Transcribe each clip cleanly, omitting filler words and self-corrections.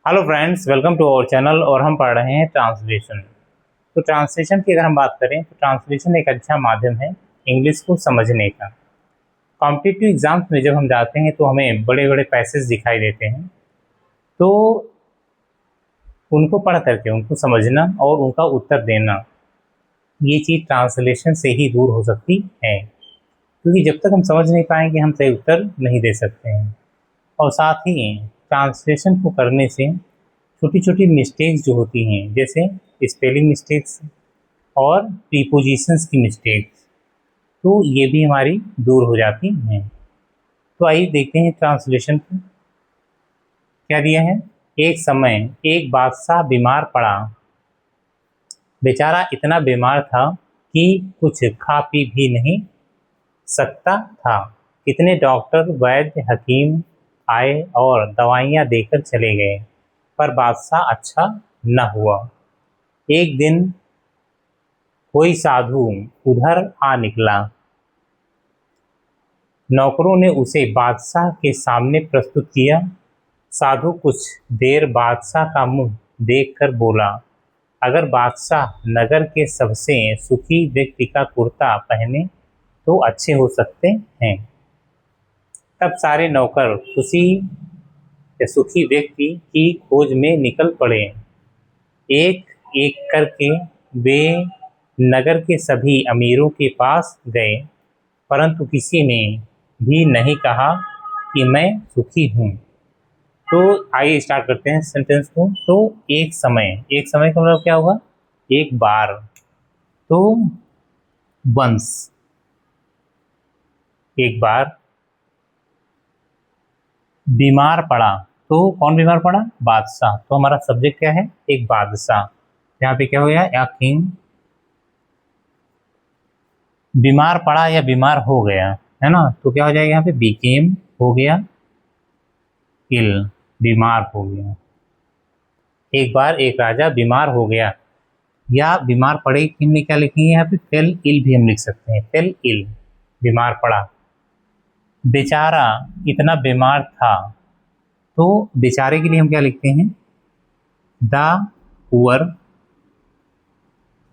Hello friends, welcome to our channel. और हम पढ़ रहे हैं ट्रांसलेशन। तो ट्रांसलेशन की अगर हम बात करें तो ट्रांसलेशन एक अच्छा माध्यम है इंग्लिश को समझने का। कॉम्पिटिटिव एग्जाम्स में जब हम जाते हैं तो हमें बड़े बड़े पैसेज दिखाई देते हैं, तो उनको पढ़ करके उनको समझना और उनका उत्तर देना, ये चीज़ ट्रांसलेशन से ही दूर हो सकती है। क्योंकि जब तक हम समझ नहीं पाएंगे हम सही उत्तर नहीं दे सकते हैं। और साथ ही ट्रांसलेशन को करने से छोटी छोटी मिस्टेक्स जो होती हैं, जैसे स्पेलिंग मिस्टेक्स और प्रीपोजिशंस की मिस्टेक्स, तो ये भी हमारी दूर हो जाती हैं। तो आइए देखते हैं ट्रांसलेशन को क्या दिया है। एक समय एक बादशाह बीमार पड़ा। बेचारा इतना बीमार था कि कुछ खा पी भी नहीं सकता था। कितने डॉक्टर वैद्य हकीम आए और दवाइयाँ देकर चले गए, पर बादशाह अच्छा न हुआ। एक दिन कोई साधु उधर आ निकला। नौकरों ने उसे बादशाह के सामने प्रस्तुत किया। साधु कुछ देर बादशाह का मुंह देखकर बोला, अगर बादशाह नगर के सबसे सुखी व्यक्ति का कुर्ता पहने तो अच्छे हो सकते हैं। तब सारे नौकर खुशी या सुखी व्यक्ति की खोज में निकल पड़े। एक एक करके वे नगर के सभी अमीरों के पास गए, परंतु किसी ने भी नहीं कहा कि मैं सुखी हूँ। तो आइए स्टार्ट करते हैं सेंटेंस को। तो एक समय का मतलब क्या होगा? एक बार। तो वंस, एक बार। बीमार पड़ा, तो कौन बीमार पड़ा? बादशाह। तो हमारा सब्जेक्ट क्या है? एक बादशाह। यहाँ पे क्या हो गया? या किंग बीमार पड़ा या बीमार हो गया, है ना? तो क्या हो जाएगा यहाँ पे? बीकेम हो गया, इल बीमार हो गया। एक बार एक राजा बीमार हो गया, या बीमार पड़े कि हमने क्या लिखेंगे यहाँ पे? फेल इल भी हम लिख सकते हैं। फेल इल, बीमार पड़ा। बेचारा इतना बीमार था, तो बेचारे के लिए हम क्या लिखते हैं? The poor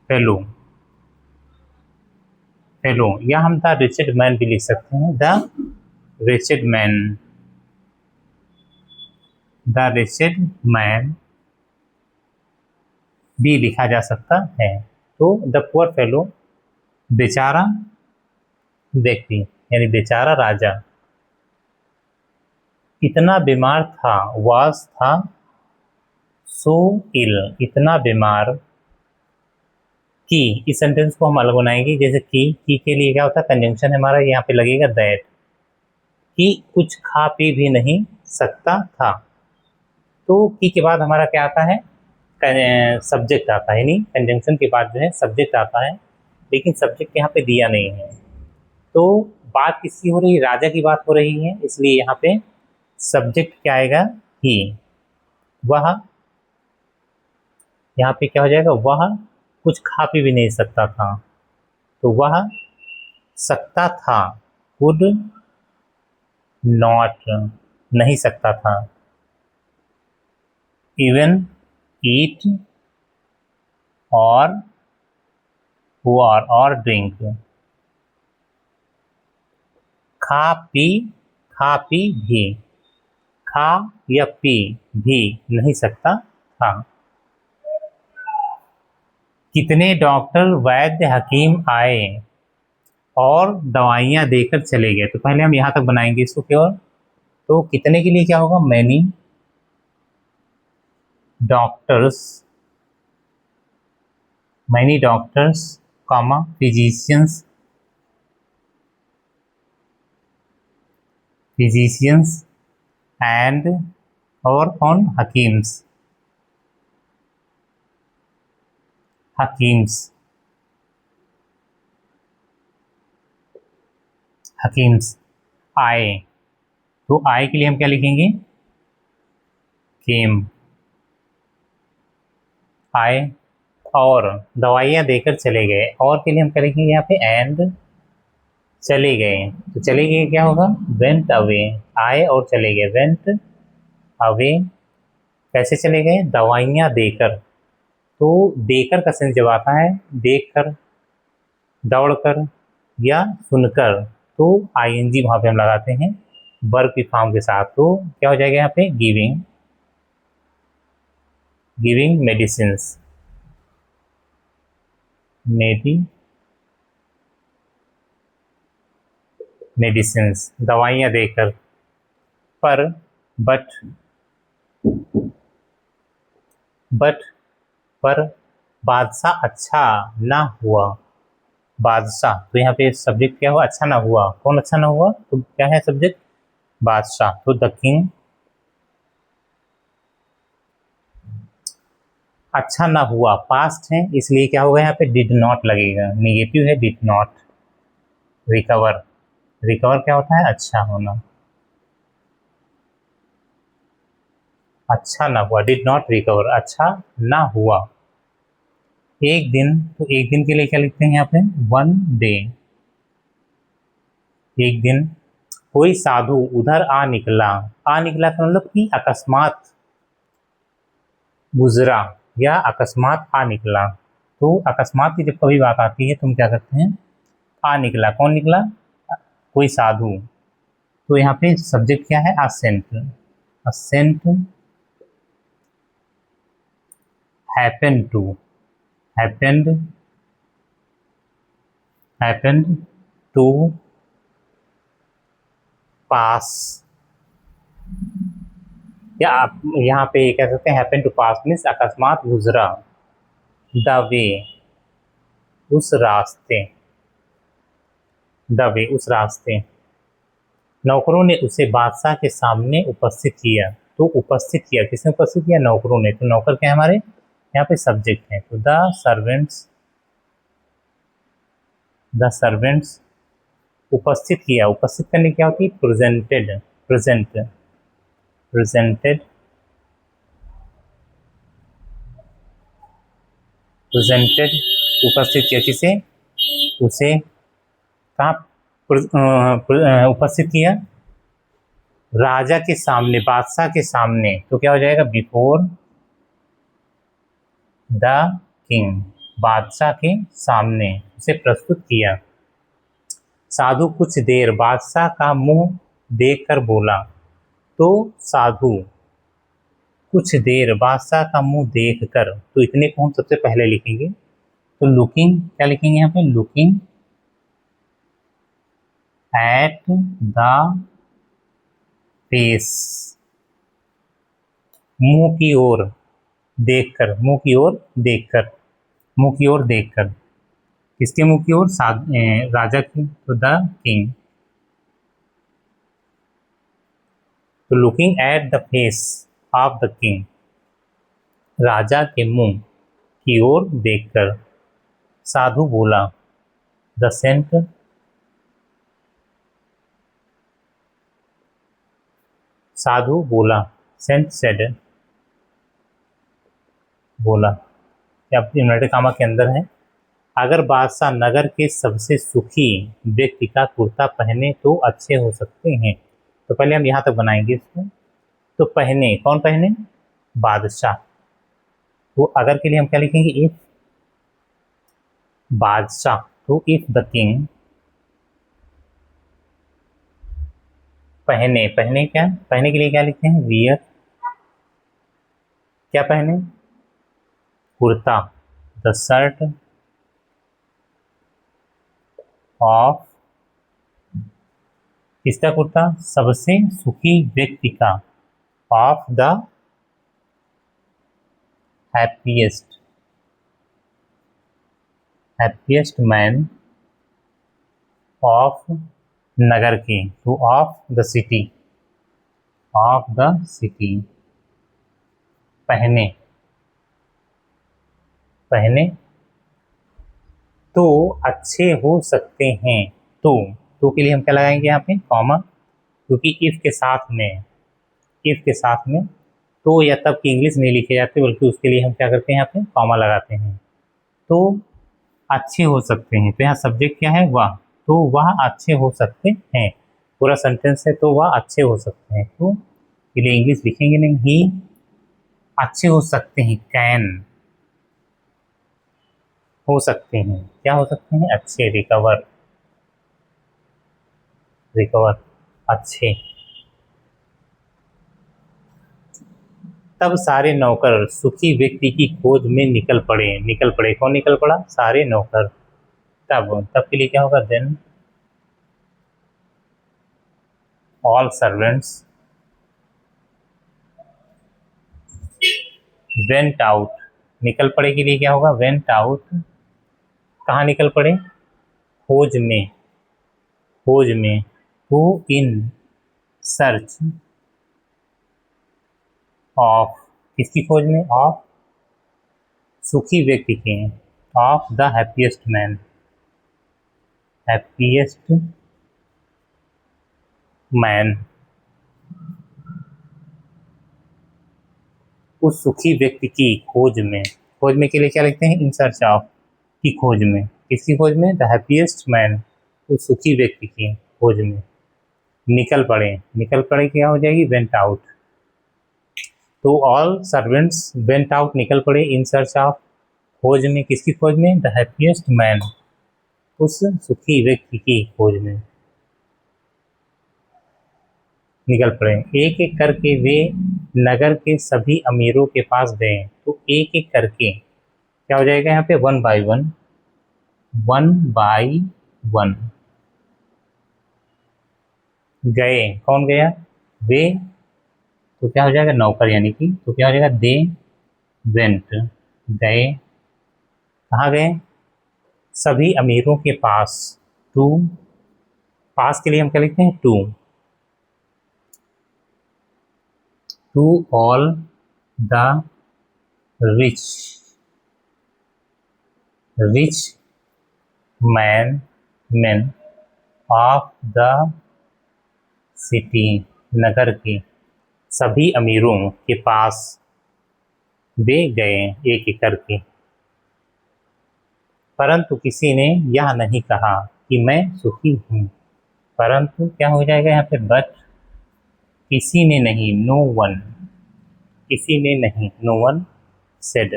fellow, fellow. या हम द रिचेड मैन भी लिख सकते हैं। द रिचेड मैन, द रिचेड मैन भी लिखा जा सकता है। तो द पुअर फेलो, बेचारा व्यक्ति यानी बेचारा राजा, इतना बीमार था, वास था, सो इल इतना बीमार, कि इस सेंटेंस को हम अलग बनाएंगे। जैसे की के लिए क्या होता है? कंजंक्शन है हमारा, यहाँ पे लगेगा दैट, कि कुछ खा पी भी नहीं सकता था। तो की के बाद हमारा क्या आता है? सब्जेक्ट आता है। नहीं, कंजंक्शन के बाद जो है सब्जेक्ट आता है, लेकिन सब्जेक्ट यहाँ पे दिया नहीं है। तो बात किसकी हो रही है? राजा की बात हो रही है, इसलिए यहाँ पे सब्जेक्ट क्या आएगा? ही। वह, यहाँ पे क्या हो जाएगा? वह कुछ खा पी भी नहीं सकता था। तो वह सकता था, कुड नॉट, नहीं सकता था। इवन ईट और वॉर और ड्रिंक, खा पी भी, खा या पी भी नहीं सकता था। कितने डॉक्टर वैद्य हकीम आए और दवाइयाँ देकर चले गए। तो पहले हम यहाँ तक बनाएंगे इसको केवल। तो कितने के लिए क्या होगा? Many doctors, many doctors comma physicians, physicians and, और कौन? हकीम्स, हकीम्स, हकीम्स आए। तो आए के लिए हम क्या लिखेंगे? केम, आए। और दवाइयाँ देकर चले गए, और के लिए हम क्या लिखेंगे यहाँ पे? एंड चले गए। तो चले गए क्या होगा? वेंट अवे, आए और चले गए, वेंट अवे कैसे चले गए? दवाइयाँ देकर। तो देकर का सेंस जब आता है देखकर, दौड़कर या सुनकर, तो आईएनजी वहाँ पे हम लगाते हैं वर्ब की फॉर्म के साथ। तो क्या हो जाएगा यहाँ पे? गिविंग, गिविंग मेडिसिन्स, मेडिसिन्स दवाइयाँ देकर। पर, बट पर बादशाह अच्छा ना हुआ। बादशाह, तो यहाँ पे सब्जेक्ट क्या हुआ? अच्छा ना हुआ। कौन अच्छा ना हुआ? तो क्या है सब्जेक्ट? बादशाह। तो द किंग अच्छा ना हुआ, पास्ट है इसलिए क्या होगा यहाँ पे? डिड नॉट लगेगा। नेगेटिव है डिड नॉट। रिकवर, रिकवर क्या होता है? अच्छा होना। अच्छा ना हुआ, डिड नॉट रिकवर, अच्छा ना हुआ। एक दिन, तो एक दिन के लिए क्या लिखते हैं यहाँ पे? One day. एक दिन। कोई साधु उधर आ निकला। आ निकला का मतलब कि अकस्मात गुजरा या अकस्मात आ निकला। तो अकस्मात की जब कभी बात आती है तो हम क्या करते हैं? आ निकला। कौन निकला? कोई साधु। तो यहाँ पे सब्जेक्ट क्या है? Assent. Assent happen to, happened, happened to pass, या आप यहाँ पे कह सकते हैं हैपन टू पास मीन्स अकस्मात गुजरा। द वे, उस रास्ते, द वे उस रास्ते। नौकरों ने उसे बादशाह के सामने उपस्थित किया। तो उपस्थित किया, किसने उपस्थित किया? नौकरों ने। तो नौकर क्या है हमारे यहाँ पे? सब्जेक्ट है। तो द सर्वेंट्स, द सर्वेंट्स उपस्थित किया। उपस्थित करने क्या होती है? प्रेजेंटेड, प्रेजेंट, प्रेजेंटेड, प्रेजेंटेड उपस्थित किया। किसे? उसे। कहाँ उपस्थित किया? राजा के सामने, बादशाह के सामने। तो क्या हो जाएगा? बिफोर द किंग, बादशाह के सामने उसे प्रस्तुत किया। साधु कुछ देर बादशाह का मुंह देखकर बोला। तो साधु कुछ देर बादशाह का मुंह देखकर, तो इतने को हम सबसे पहले लिखेंगे। तो लुकिंग, क्या लिखेंगे यहाँ पे? लुकिंग एट द फेस, मुंह की ओर देखकर, मुंह की ओर देखकर, मुंह की ओर देखकर। किसके मुंह की ओर? राजा की। तो द किंग। तो looking at the face of the king, राजा के मुंह की ओर देखकर साधु बोला। द सेंट, साधु बोला। सेंट सेड, बोला। क्या इन्वर्टेड कामा के अंदर है? अगर बादशाह नगर के सबसे सुखी व्यक्ति का कुर्ता पहने तो अच्छे हो सकते हैं। तो पहले हम यहाँ तक बनाएंगे इसको। तो पहने, कौन पहने? बादशाह। तो अगर के लिए हम क्या लिखेंगे? इफ बादशाह। तो इफ द किंग पहने, पहने क्या? पहने के लिए क्या लिखते हैं? वियर। क्या पहने? कुर्ता। द शर्ट ऑफ, किसका कुर्ता? सबसे सुखी व्यक्ति का। Of the happiest, happiest man of नगर के। तो of the city, of the city. पहने, पहने तो अच्छे हो सकते हैं। तो के लिए हम क्या लगाएंगे यहाँ पे? कॉमा। क्योंकि इफ के साथ में, इफ के साथ में तो या तब की इंग्लिश नहीं लिखे जाते, बल्कि उसके लिए हम क्या करते हैं? यहाँ पे कॉमा लगाते हैं। तो अच्छे हो सकते हैं, तो यहाँ सब्जेक्ट क्या है? वह। तो वह अच्छे हो सकते हैं, पूरा सेंटेंस है। तो वह अच्छे हो सकते हैं, तो ये इंग्लिश लिखेंगे नहीं। ही अच्छे हो सकते हैं, कैन हो सकते हैं, क्या हो सकते हैं, अच्छे, रिकवर, रिकवर, अच्छे। तब सारे नौकर सुखी व्यक्ति की खोज में निकल पड़े, निकल पड़े, कौन निकल पड़ा, सारे नौकर। तब तब के लिए क्या होगा, then all servants went out, निकल पड़े के लिए क्या होगा, वेंट आउट, कहाँ निकल पड़े, खोज में, खोज में, टू इन सर्च ऑफ, किसकी खोज में, ऑफ सुखी व्यक्ति के, of the happiest man, happiest man, उस सुखी व्यक्ति की खोज में, खोज में के लिए क्या लिखते हैं, इन सर्च ऑफ, की खोज में, किसकी खोज में, द हैप्पीएस्ट मैन, उस सुखी व्यक्ति की खोज में निकल पड़े, निकल पड़े क्या हो जाएगी, वेंट आउट। तो ऑल सर्वेंट्स वेंट आउट, निकल पड़े, इन सर्च ऑफ, खोज में, किसकी खोज में, द हैप्पीएस्ट मैन, उस सुखी व्यक्ति की खोज में निकल पड़े। एक एक करके वे नगर के सभी अमीरों के पास गए। तो एक एक करके क्या हो जाएगा यहाँ पे, one by one, one by one गए, कौन गया, वे, तो क्या हो जाएगा, नौकर यानी कि, तो क्या हो जाएगा, दे वेंट, गए, कहाँ गए, सभी अमीरों के पास, टू, पास के लिए हम क्या लिखते हैं, to, to all the rich, rich man of the city, नगर के सभी अमीरों के पास वे गए एक एक करके, परंतु किसी ने यह नहीं कहा कि मैं सुखी हूँ। परंतु क्या हो जाएगा यहाँ पे, बट, किसी ने नहीं, नो वन, किसी ने नहीं, नो वन सेड,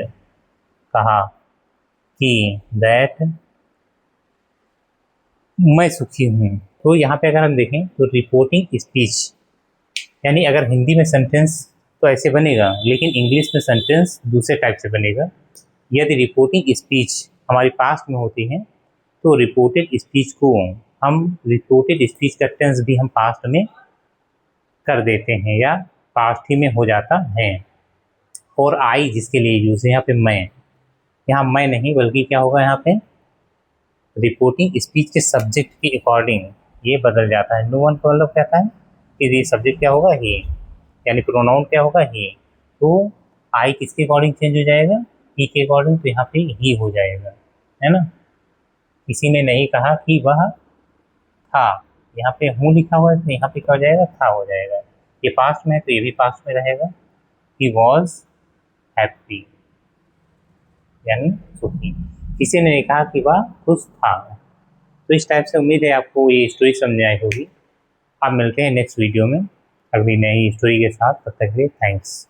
कहा कि दैट, मैं सुखी हूँ। तो यहाँ पे अगर हम देखें तो रिपोर्टिंग स्पीच, यानी अगर हिंदी में सेंटेंस तो ऐसे बनेगा, लेकिन इंग्लिश में सेंटेंस दूसरे टाइप से बनेगा। यदि रिपोर्टिंग स्पीच हमारी पास्ट में होती है तो रिपोर्टेड स्पीच को हम, रिपोर्टेड स्पीच का टेंस भी हम पास्ट में कर देते हैं या पास्ट ही में हो जाता है। और आई जिसके लिए यूज है यहाँ पे, मैं, यहाँ मैं नहीं बल्कि क्या होगा, यहाँ पे रिपोर्टिंग स्पीच के सब्जेक्ट के अकॉर्डिंग ये बदल जाता है। नो वन का मतलब कहता है कि ये सब्जेक्ट क्या होगा, ही, यानी प्रोनाउन क्या होगा, ही। तो आई किसके अकॉर्डिंग चेंज हो जाएगा, ही के अकॉर्डिंग, तो यहाँ पे ही हो जाएगा, है ना। किसी ने नहीं कहा कि वह था, यहाँ पे हूँ लिखा हुआ है तो यहाँ पे क्या हो जाएगा, था हो जाएगा। ये पास्ट में है तो ये भी पास्ट में रहेगा, ही वॉज हैप्पी, यानी सुखी। किसी ने नहीं कहा कि वह खुश था। तो इस टाइप से उम्मीद है आपको ये स्टोरी समझ आई होगी। आप मिलते हैं नेक्स्ट वीडियो में अगली नई स्टोरी के साथ, तब तक के लिए थैंक्स।